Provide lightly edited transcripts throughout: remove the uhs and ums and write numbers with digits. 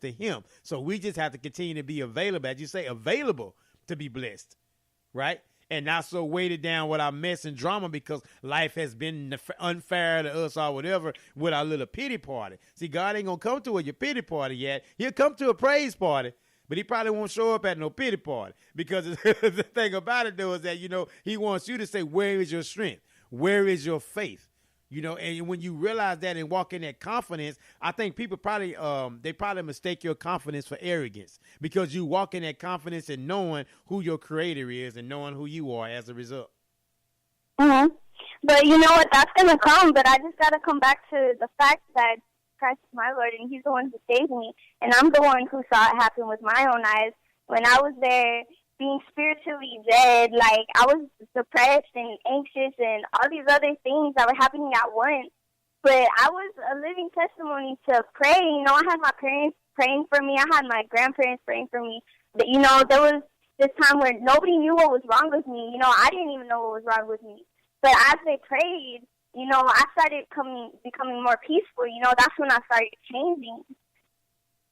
to him. So we just have to continue to be available, as you say, available to be blessed, right? And not so weighted down with our mess and drama because life has been unfair to us or whatever with our little pity party. See, God ain't going to come to your pity party yet. He'll come to a praise party, but he probably won't show up at no pity party because the thing about it, though, is that, he wants you to say, where is your strength? Where is your faith? And when you realize that and walk in that confidence, I think people probably mistake your confidence for arrogance because you walk in that confidence and knowing who your creator is and knowing who you are as a result. Mm-hmm. But you know what? That's going to come. But I just got to come back to the fact that Christ is my Lord and he's the one who saved me. And I'm the one who saw it happen with my own eyes. When I was there, being spiritually dead, like I was depressed and anxious and all these other things that were happening at once. But I was a living testimony to pray. I had my parents praying for me. I had my grandparents praying for me. But, there was this time where nobody knew what was wrong with me. I didn't even know what was wrong with me. But as they prayed, I started becoming more peaceful. That's when I started changing.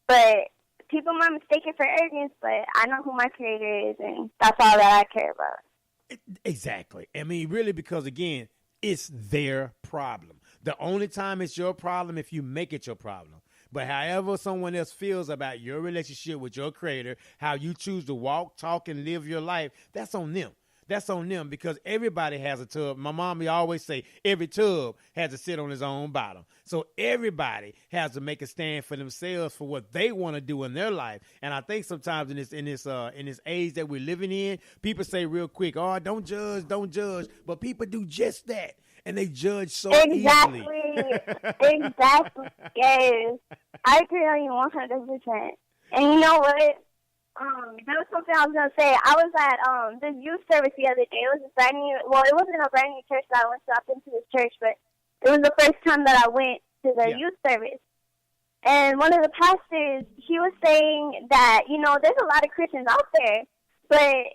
But people might mistake it for arrogance, but I know who my creator is, and that's all that I care about. Exactly. I mean, really, because, again, it's their problem. The only time it's your problem if you make it your problem. But however someone else feels about your relationship with your creator, how you choose to walk, talk, and live your life, that's on them. That's on them because everybody has a tub. My mom always say every tub has to sit on his own bottom. So everybody has to make a stand for themselves for what they want to do in their life. And I think sometimes in this age that we're living in, people say real quick, "Oh, don't judge," but people do just that, and they judge so easily. Exactly. Yes, I agree on you 100%. And you know what? That was something I was going to say. I was at this youth service the other day. It was it wasn't a brand new church that I went to. I've been to this church, but it was the first time that I went to the youth service. And one of the pastors, he was saying that, there's a lot of Christians out there, but,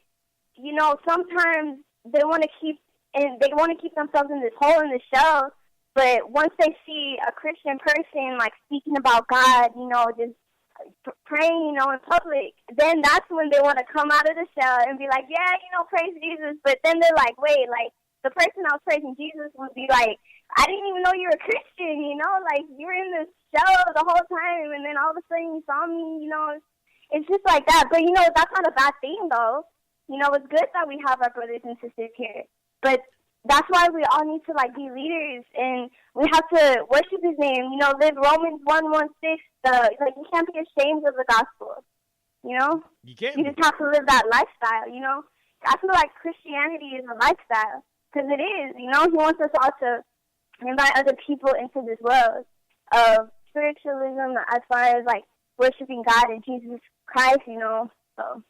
sometimes they want to keep themselves in this hole in the shell. But once they see a Christian person, like, speaking about God, just praying, in public, then that's when they want to come out of the shell and be like, yeah, praise Jesus. But then they're like, wait, like, the person I was praising Jesus would be like, I didn't even know you were a Christian, like, you were in this shell the whole time, and then all of a sudden you saw me, it's just like that. But, that's not a bad thing, though. It's good that we have our brothers and sisters here. But that's why we all need to, like, be leaders, and we have to worship his name, live Romans 1:16. You can't be ashamed of the gospel, You can't. You just have to live that lifestyle, I feel like Christianity is a lifestyle, because it is, He wants us all to invite other people into this world of spiritualism as far as, like, worshiping God and Jesus Christ, So,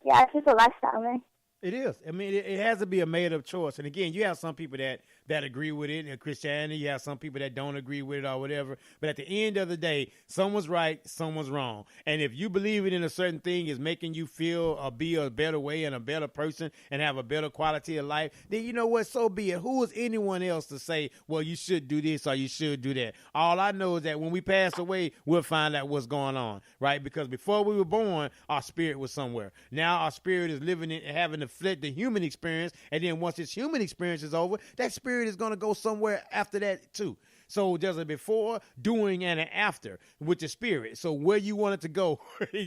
yeah, it's just a lifestyle, man. It is. I mean, it has to be a made-up choice. And again, you have some people that agree with it in Christianity. You have some people that don't agree with it or whatever. But at the end of the day, someone's right, someone's wrong. And if you believe it in a certain thing is making you feel or be a better way and a better person and have a better quality of life, then you know what? So be it. Who is anyone else to say, well, you should do this or you should do that? All I know is that when we pass away, we'll find out what's going on, right? Because before we were born, our spirit was somewhere. Now our spirit is living in having the human experience, and then once this human experience is over, that spirit is going to go somewhere after that too. So there's a before, during, and an after with the spirit. So where you want it to go,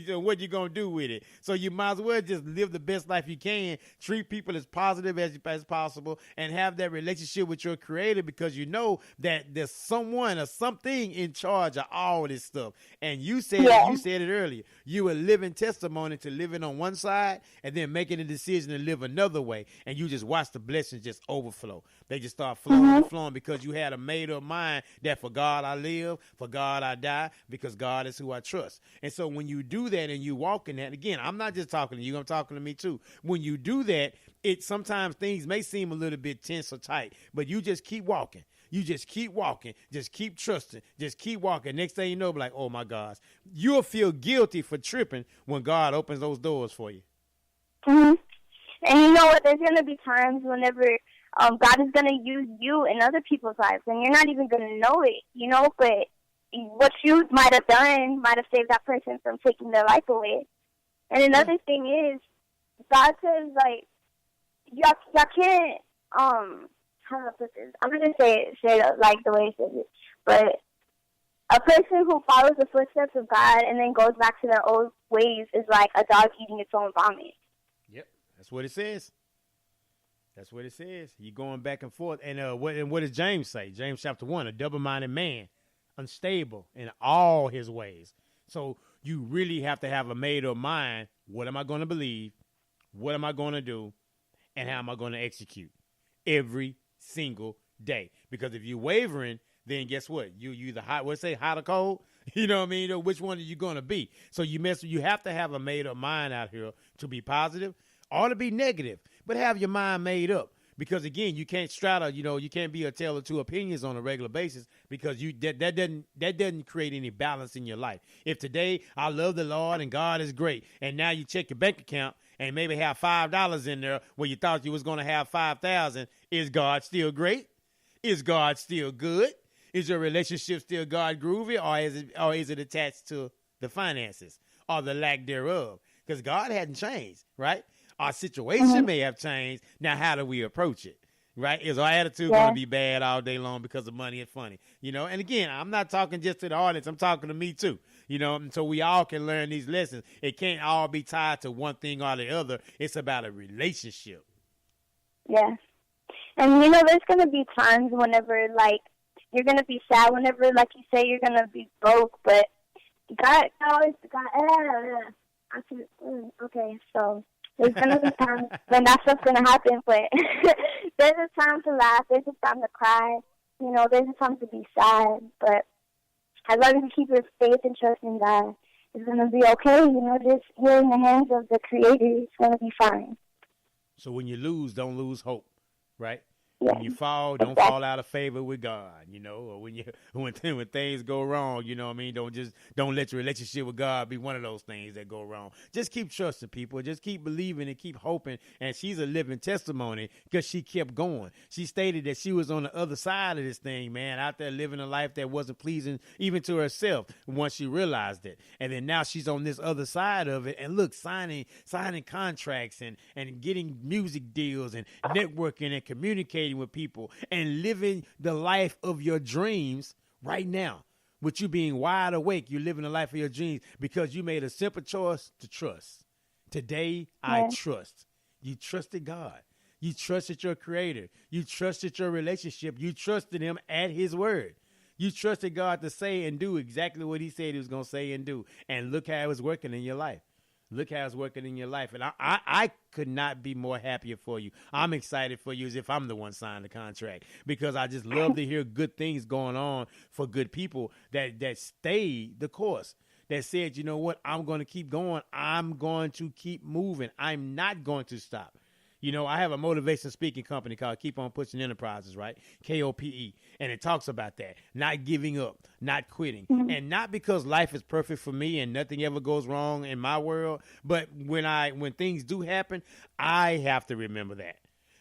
what you going to do with it. So you might as well just live the best life you can, treat people as positive as possible, and have that relationship with your creator, because you know that there's someone or something in charge of all this stuff. And you said it earlier. You a living testimony to living on one side and then making a decision to live another way. And you just watch the blessings just overflow. They just start flowing and flowing because you had a made up mind that for God I live, for God I die, because God is who I trust. And so when you do that and you walk in that, again, I'm not just talking to you, I'm talking to me too. When you do that, it sometimes things may seem a little bit tense or tight, but you just keep walking. You just keep walking, just keep trusting, just keep walking. Next thing you know, be like, oh my gosh, you'll feel guilty for tripping when God opens those doors for you. Mm-hmm. And you know what? There's going to be times whenever God is going to use you in other people's lives, and you're not even going to know it, but what you might have done might have saved that person from taking their life away. And another thing is, God says, like, y'all can't, how do I put this? I'm going to say it like the way he says it. But a person who follows the footsteps of God and then goes back to their old ways is like a dog eating its own vomit. Yep, that's what it says. That's what it says. You're going back and forth. And what does James say? James chapter 1, a double-minded man, unstable in all his ways. So you really have to have a made-up mind. What am I going to believe? What am I going to do? And how am I going to execute every single day? Because if you're wavering, then guess what? You either hot or cold. You know what I mean? Which one are you going to be? So you have to have a made-up mind out here to be positive or to be negative. But have your mind made up, because again, you can't straddle. You can't be a tale of two opinions on a regular basis, because that doesn't create any balance in your life. If today I love the Lord and God is great, and now you check your bank account and maybe have $5 in there where you thought you was going to have 5,000, is God still great? Is God still good? Is your relationship still God groovy, or is it attached to the finances or the lack thereof? Because God hadn't changed, right? Our situation may have changed. Now, how do we approach it? Right? Is our attitude going to be bad all day long because of money and funny? And again, I'm not talking just to the audience. I'm talking to me too. And so we all can learn these lessons. It can't all be tied to one thing or the other. It's about a relationship. Yeah. And, there's going to be times whenever, like, you're going to be sad, whenever, like you say, you're going to be broke, but God always, okay, so there's going to be times when that stuff's going to happen, but there's a time to laugh, there's a time to cry, there's a time to be sad, but as long as you keep your faith and trust in God, it's going to be okay, just you're in the hands of the Creator, it's going to be fine. So when you lose, don't lose hope, right? Yeah. When you fall, don't fall out of favor with God, or when things go wrong, don't let your relationship with God be one of those things that go wrong. Just keep trusting people, just keep believing and keep hoping. And she's a living testimony because she kept going. She stated that she was on the other side of this thing, man, out there living a life that wasn't pleasing even to herself once she realized it. And then now she's on this other side of it, and look, signing contracts and getting music deals and networking and communicating with people and living the life of your dreams right now. With you being wide awake, you're living the life of your dreams because you made a simple choice to trust. Today, I trust. You trusted God. You trusted your Creator. You trusted your relationship. You trusted Him at His word. You trusted God to say and do exactly what He said He was going to say and do. And look how it was working in your life. Look how it's working in your life. And I could not be more happier for you. I'm excited for you as if I'm the one signing the contract, because I just love to hear good things going on for good people that stayed the course, that said, you know what, I'm going to keep going. I'm going to keep moving. I'm not going to stop. I have a motivation speaking company called Keep On Pushing Enterprises, right? KOPE. And it talks about that. Not giving up, not quitting. Mm-hmm. And not because life is perfect for me and nothing ever goes wrong in my world. But when things do happen, I have to remember that.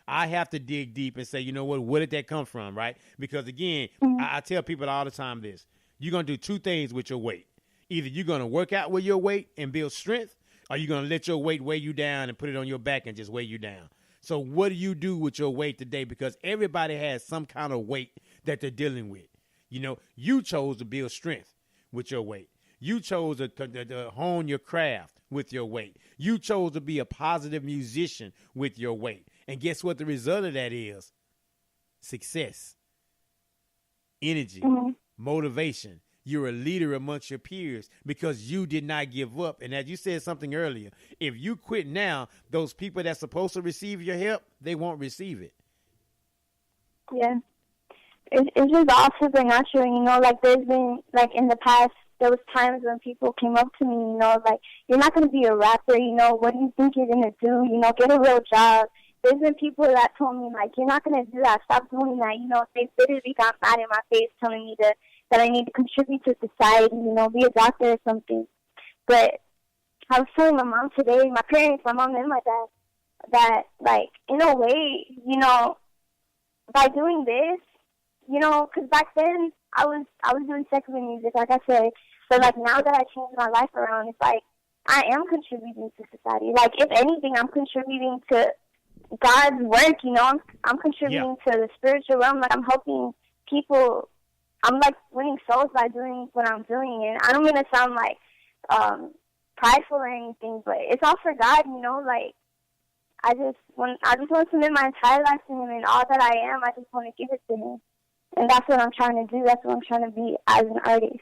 I have to dig deep and say, you know what, where did that come from, right? Because, again, I tell people all the time this. You're going to do two things with your weight. Either you're going to work out with your weight and build strength, or you're going to let your weight weigh you down and put it on your back and just weigh you down. So what do you do with your weight today? Because everybody has some kind of weight that they're dealing with. You chose to build strength with your weight. You chose to hone your craft with your weight. You chose to be a positive musician with your weight. And guess what the result of that is? Success, energy, motivation. You're a leader amongst your peers because you did not give up. And as you said something earlier, if you quit now, those people that's supposed to receive your help, they won't receive it. Yeah. It's just all supernatural, like there's been, like in the past, there was times when people came up to me, like, you're not going to be a rapper, what do you think you're going to do? Get a real job. There's been people that told me, like, you're not going to do that. Stop doing that. They literally got mad in my face telling me that I need to contribute to society, be a doctor or something. But I was telling my mom today, my parents, my mom and my dad, that, like, in a way, by doing this, because back then I was doing secular music, like I said. But like now that I changed my life around, it's like I am contributing to society. Like if anything, I'm contributing to God's work. You know, I'm contributing to the spiritual realm. Like I'm helping people. I'm like winning souls by doing what I'm doing, and I don't mean to sound like prideful or anything, but it's all for God. You know, like I just want to submit my entire life to Him, and all that I am, I just want to give it to Him. And that's what I'm trying to do. That's what I'm trying to be as an artist.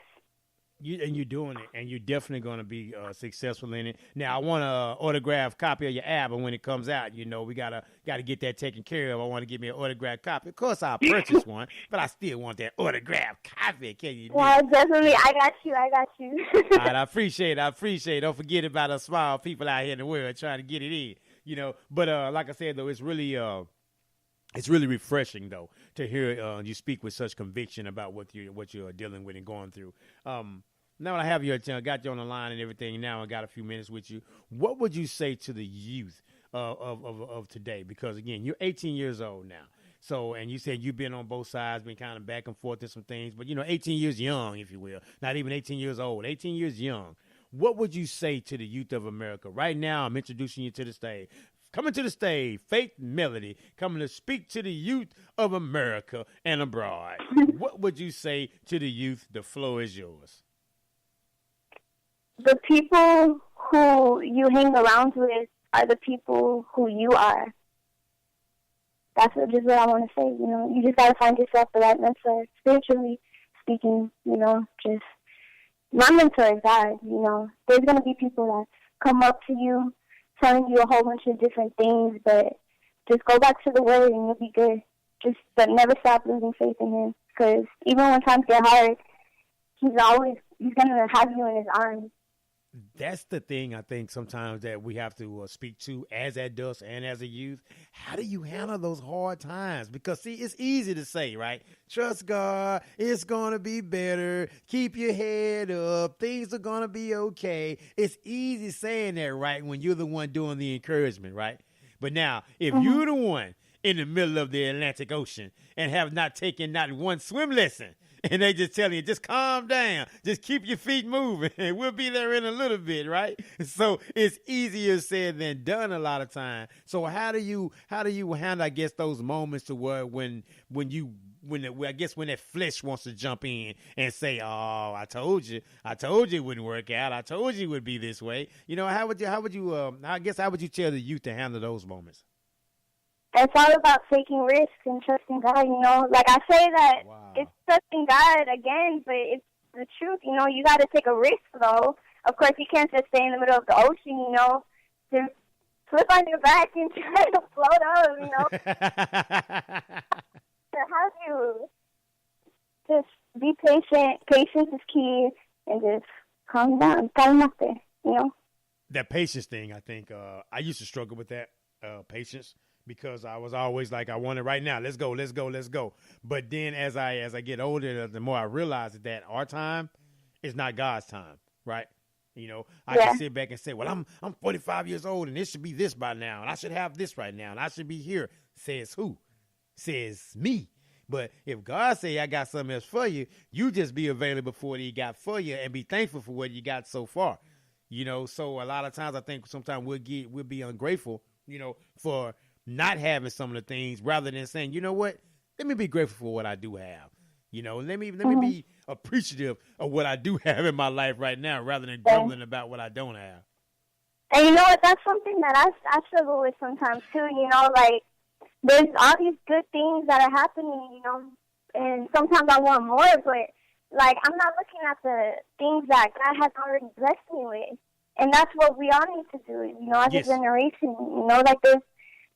You're doing it, and you're definitely going to be successful in it. Now, I want an autographed copy of your album when it comes out. You know, we gotta get that taken care of. I want to get me an autographed copy. Of course, I'll purchase one, but I still want that autographed copy. Can you? Yeah, definitely. I got you. All right, I appreciate it. Don't forget about us small people out here in the world trying to get it in. You know, but like I said, though, it's really refreshing, though, to hear you speak with such conviction about what you're dealing with and going through. Now that I have got you on the line and everything now, I got a few minutes with you. What would you say to the youth of today? Because again, you're 18 years old now. So, and you said you've been on both sides, been kind of back and forth to some things, but 18 years young, if you will, not even 18 years old, 18 years young. What would you say to the youth of America? Right now, I'm introducing you to the stage. Coming to the stage, Faith Melody, coming to speak to the youth of America and abroad. What would you say to the youth? The floor is yours. The people who you hang around with are the people who you are. That's just what I want to say. You just got to find yourself the right mentor, spiritually speaking. Just my mentor is God. There's going to be people that come up to you, telling you a whole bunch of different things, but just go back to the Word and you'll be good. But never stop losing faith in Him, because even when times get hard, He's going to have you in His arms. That's the thing I think sometimes that we have to speak to as adults and as a youth. How do you handle those hard times? Because, see, it's easy to say, right? Trust God. It's going to be better. Keep your head up. Things are going to be okay. It's easy saying that, right, when you're the one doing the encouragement, right? But now, if you're the one in the middle of the Atlantic Ocean and have not taken not one swim lesson, and they just tell you, just calm down, just keep your feet moving, and we'll be there in a little bit, right? So it's easier said than done a lot of time. So how do you handle, I guess, those moments to where when that flesh wants to jump in and say, "Oh, I told you it wouldn't work out. I told you it would be this way." How would you tell the youth to handle those moments? It's all about taking risks and trusting God, Like I say that It's trusting God again, but it's the truth, You got to take a risk, though. Of course, you can't just stay in the middle of the ocean, Just flip on your back and try to float up, So how do you just be patient? Patience is key, and just calm down, calm up there, That patience thing, I think I used to struggle with that patience. Because I was always like, I want it right now. Let's go. But then as I get older, the more I realize that our time is not God's time, right? I can sit back and say, well, I'm 45 years old and it should be this by now. And I should have this right now. And I should be here. Says who? Says me. But if God say I got something else for you, you just be available for what He got for you and be thankful for what you got so far. So a lot of times I think sometimes we'll be ungrateful, for not having some of the things, rather than saying, you know what, let me be grateful for what I do have. Let me be appreciative of what I do have in my life right now, rather than grumbling about what I don't have. And you know what? That's something that I struggle with sometimes too. Like there's all these good things that are happening, and sometimes I want more, but like I'm not looking at the things that God has already blessed me with, and that's what we all need to do. As a generation, like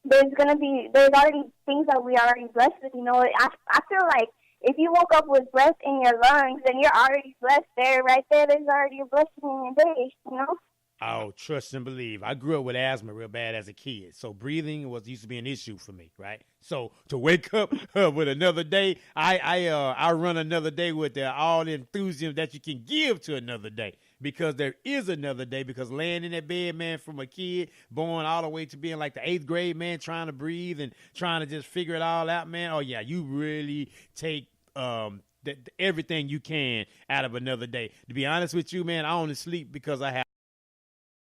there's already things that we are already blessed with. I feel like if you woke up with breath in your lungs, then you're already blessed there, right there. There's already a blessing in your day, Oh, trust and believe. I grew up with asthma real bad as a kid, so breathing used to be an issue for me, right? So to wake up with another day, I run another day with all the enthusiasm that you can give to another day. Because there is another day, because laying in that bed, man, from a kid born all the way to being like the 8th grade, man, trying to breathe and trying to just figure it all out, man. Oh, yeah, you really take everything you can out of another day. To be honest with you, man, I only sleep because I have